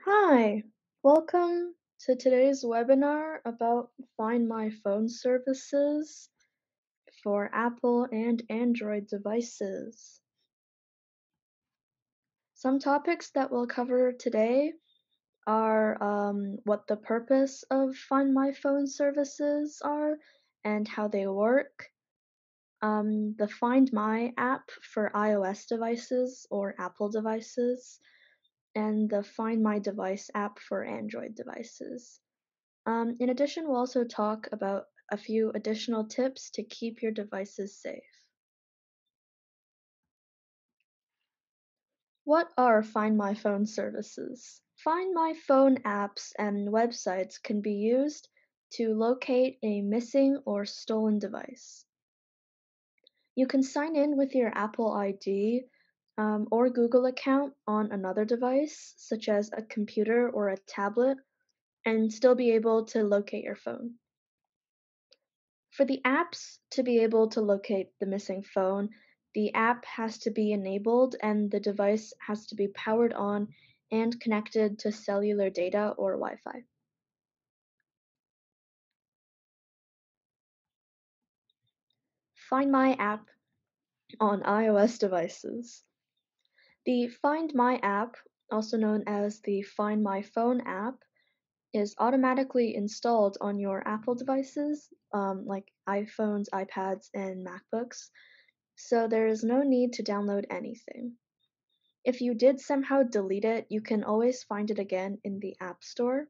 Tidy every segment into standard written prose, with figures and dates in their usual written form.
Hi, welcome to today's webinar about Find My Phone services for Apple and Android devices. Some topics that we'll cover today are what the purpose of Find My Phone services are and how they work, the Find My app for iOS devices or Apple devices, and the Find My Device app for Android devices. In addition, we'll also talk about a few additional tips to keep your devices safe. What are Find My Phone services? Find My Phone apps and websites can be used to locate a missing or stolen device. You can sign in with your Apple ID or Google account on another device, such as a computer or a tablet, and still be able to locate your phone. For the apps to be able to locate the missing phone, the app has to be enabled and the device has to be powered on and connected to cellular data or Wi-Fi. Find My app on iOS devices. The Find My app, also known as the Find My Phone app, is automatically installed on your Apple devices, like iPhones, iPads, and MacBooks, so there is no need to download anything. If you did somehow delete it, you can always find it again in the App Store.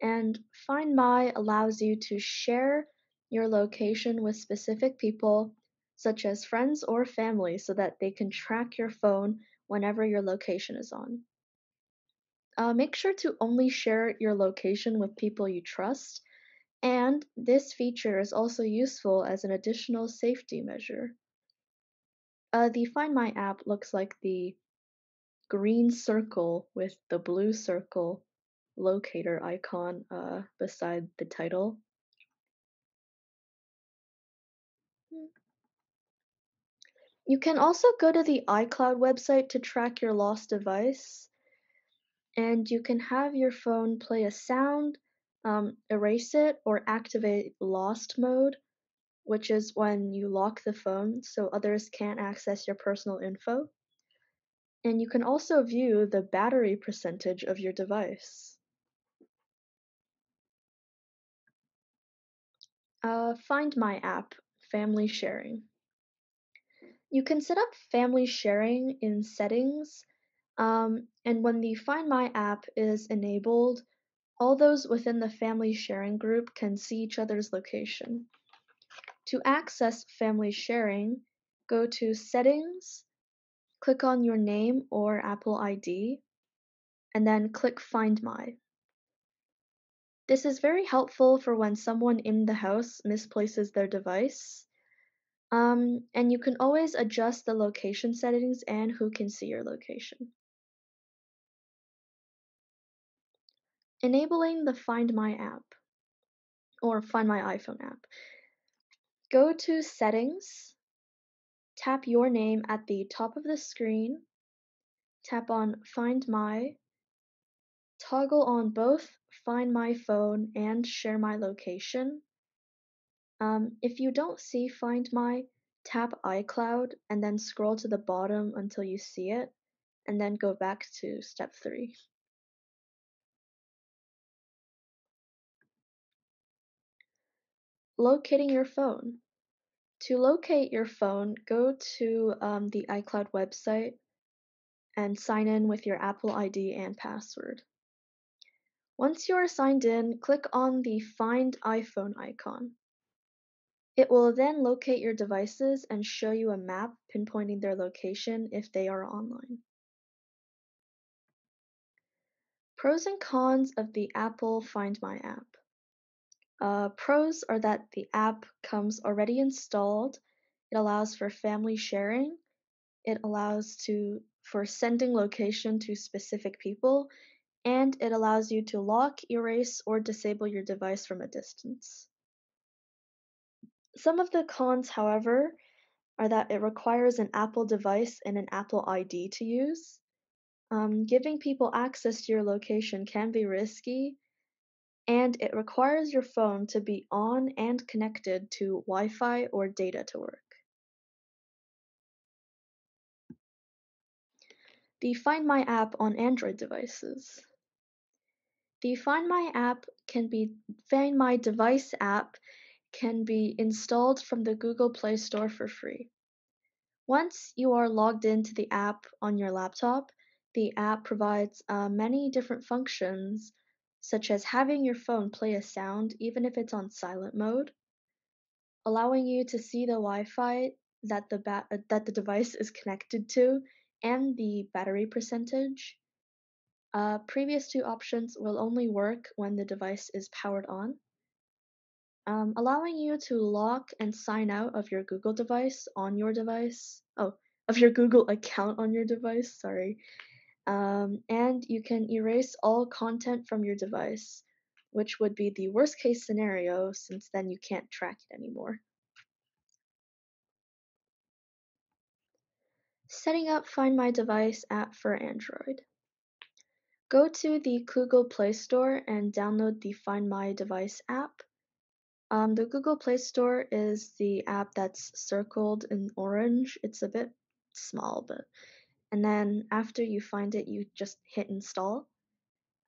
And Find My allows you to share your location with specific people, such as friends or family, so that they can track your phone whenever your location is on. Make sure to only share your location with people you trust, and this feature is also useful as an additional safety measure. The Find My app looks like the green circle with the blue circle locator icon beside the title. You can also go to the iCloud website to track your lost device, and you can have your phone play a sound, erase it, or activate lost mode, which is when you lock the phone so others can't access your personal info. And you can also view the battery percentage of your device. Find My app, family sharing. You can set up family sharing in settings, and when the Find My app is enabled, all those within the family sharing group can see each other's location. To access family sharing, go to Settings, click on your name or Apple ID, and then click Find My. This is very helpful for when someone in the house misplaces their device. And you can always adjust the location settings and who can see your location. Enabling the Find My app or Find My iPhone app. Go to Settings, tap your name at the top of the screen, tap on Find My, toggle on both Find My Phone and Share My Location. If you don't see Find My, tap iCloud and then scroll to the bottom until you see it, and then go back to step 3. Locating your phone. To locate your phone, go to the iCloud website and sign in with your Apple ID and password. Once you are signed in, click on the Find iPhone icon. It will then locate your devices and show you a map pinpointing their location if they are online. Pros and cons of the Apple Find My app. Pros are that the app comes already installed, it allows for family sharing, it allows for sending location to specific people, and it allows you to lock, erase, or disable your device from a distance. Some of the cons, however, are that it requires an Apple device and an Apple ID to use. Giving people access to your location can be risky, and it requires your phone to be on and connected to Wi Fi or data to work. The Find My app on Android devices. The Find My device app can be installed from the Google Play Store for free. Once you are logged into the app on your laptop, the app provides many different functions, such as having your phone play a sound even if it's on silent mode, allowing you to see the Wi-Fi that the device is connected to, and the battery percentage. Previous two options will only work when the device is powered on, allowing you to lock and sign out of your Google device on your device. Oh, of your Google account on your device, sorry. And you can erase all content from your device, which would be the worst case scenario since then you can't track it anymore. Setting up Find My Device app for Android. Go to the Google Play Store and download the Find My Device app. The Google Play Store is the app that's circled in orange. It's a bit small, but and then after you find it, you just hit install.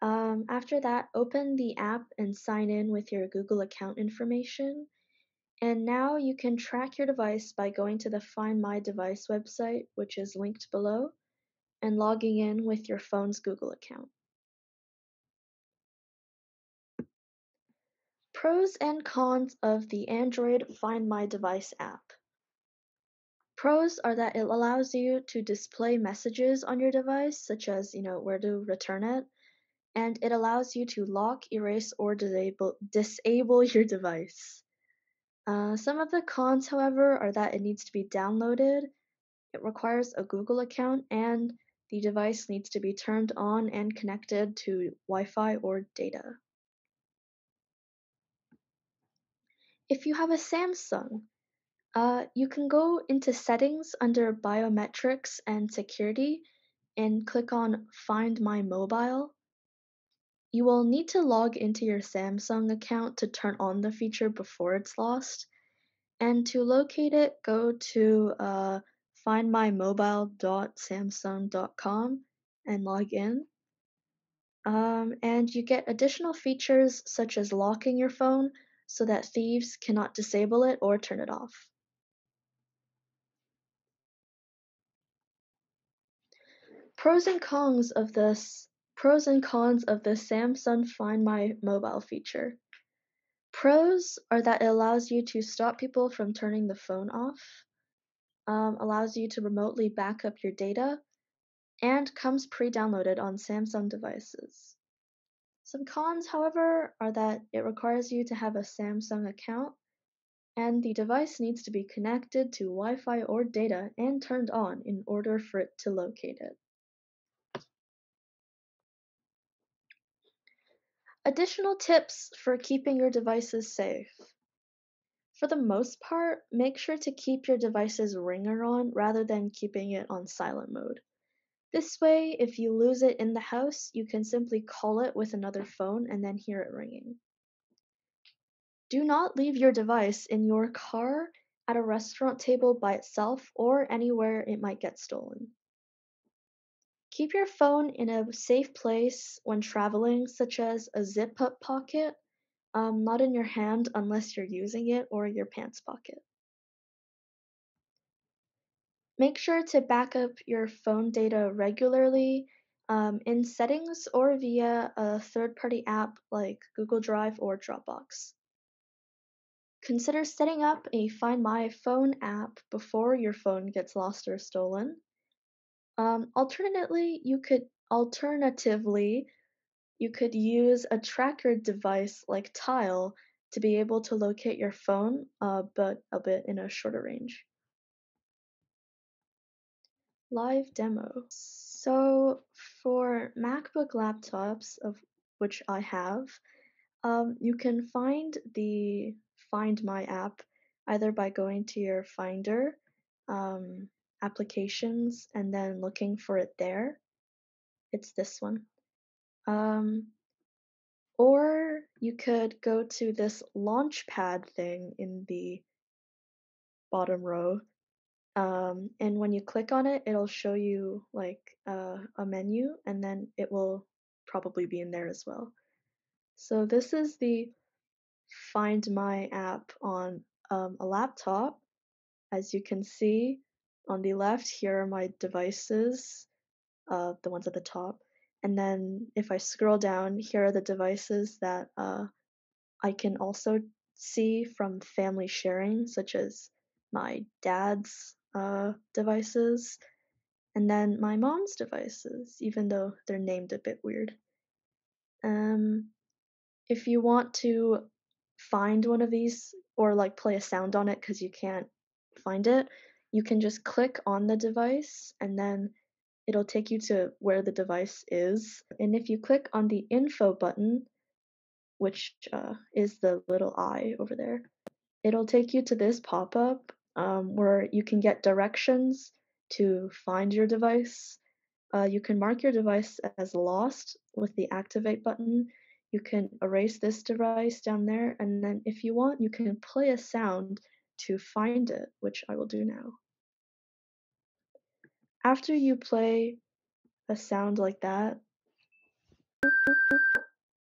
After that, open the app and sign in with your Google account information. And now you can track your device by going to the Find My Device website, which is linked below, and logging in with your phone's Google account. Pros and cons of the Android Find My Device app. Pros are that it allows you to display messages on your device, such as, where to return it, and it allows you to lock, erase, or disable your device. Some of the cons, however, are that it needs to be downloaded, it requires a Google account, and the device needs to be turned on and connected to Wi Fi or data. If you have a Samsung, you can go into Settings under Biometrics and Security and click on Find My Mobile. You will need to log into your Samsung account to turn on the feature before it's lost. And to locate it, go to findmymobile.samsung.com and log in. And you get additional features such as locking your phone so that thieves cannot disable it or turn it off. Pros and cons of this Pros and cons of the Samsung Find My Mobile feature. Pros are that it allows you to stop people from turning the phone off, allows you to remotely back up your data, and comes pre-downloaded on Samsung devices. Some cons, however, are that it requires you to have a Samsung account, and the device needs to be connected to Wi Fi or data and turned on in order for it to locate it. Additional tips for keeping your devices safe. For the most part, make sure to keep your device's ringer on rather than keeping it on silent mode. This way, if you lose it in the house, you can simply call it with another phone and then hear it ringing. Do not leave your device in your car, at a restaurant table by itself, or anywhere it might get stolen. Keep your phone in a safe place when traveling, such as a zip up pocket, not in your hand unless you're using it, or your pants pocket. Make sure to back up your phone data regularly in settings or via a third party app like Google Drive or Dropbox. Consider setting up a Find My Phone app before your phone gets lost or stolen. Alternatively, you could use a tracker device like Tile to be able to locate your phone, but a bit in a shorter range. Live demo. So for MacBook laptops, of which I have, you can find the Find My app either by going to your Finder, um, applications, and then looking for it there. It's this one. Um, or you could go to this launchpad thing in the bottom row. And when you click on it, it'll show you like a menu, and then it will probably be in there as well. So this is the Find My app on a laptop. As you can see on the left, here are my devices, the ones at the top. And then if I scroll down, here are the devices that I can also see from family sharing, such as my dad's devices, and then my mom's devices, even though they're named a bit weird. Um, if you want to find one of these or like play a sound on it because you can't find it, you can just click on the device and then it'll take you to where the device is. And if you click on the info button, which is the little eye over there, it'll take you to this pop up where you can get directions to find your device. You can mark your device as lost with the activate button. You can erase this device down there, and then if you want, you can play a sound to find it, which I will do now. After you play a sound like that,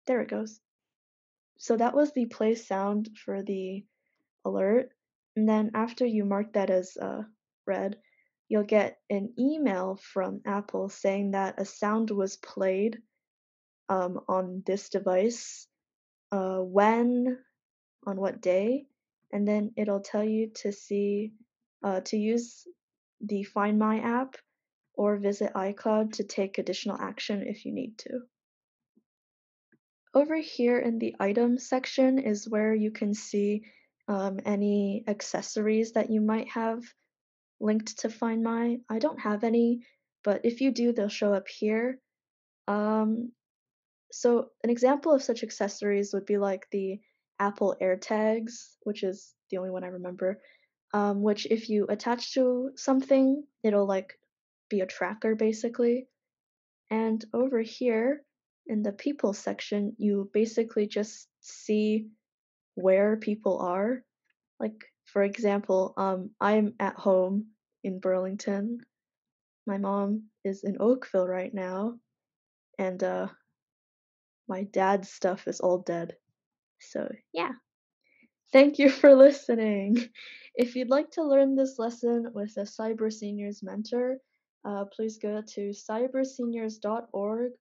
there it goes. So that was the play sound for the alert. And then after you mark that as read, you'll get an email from Apple saying that a sound was played on this device, when, on what day, and then it'll tell you to see to use the Find My app or visit iCloud to take additional action if you need to. Over here in the items section is where you can see any accessories that you might have linked to Find My. I don't have any, but if you do, they'll show up here. Um, so an example of such accessories would be like the Apple AirTags, which is the only one I remember, which if you attach to something, it'll like be a tracker basically. And over here in the people section, you basically just see where people are. Like for example, I'm at home in Burlington. My mom is in Oakville right now, and my dad's stuff is all dead. So yeah. Thank you for listening. If you'd like to learn this lesson with a Cyber Seniors mentor, please go to cyberseniors.org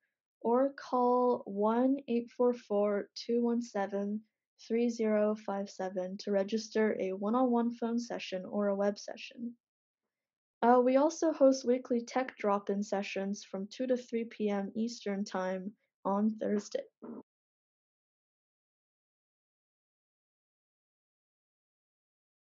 or call 1-844-217-3057 to register a one-on-one phone session or a web session. We also host weekly tech drop-in sessions from 2 to 3 p.m. Eastern Time on Thursday.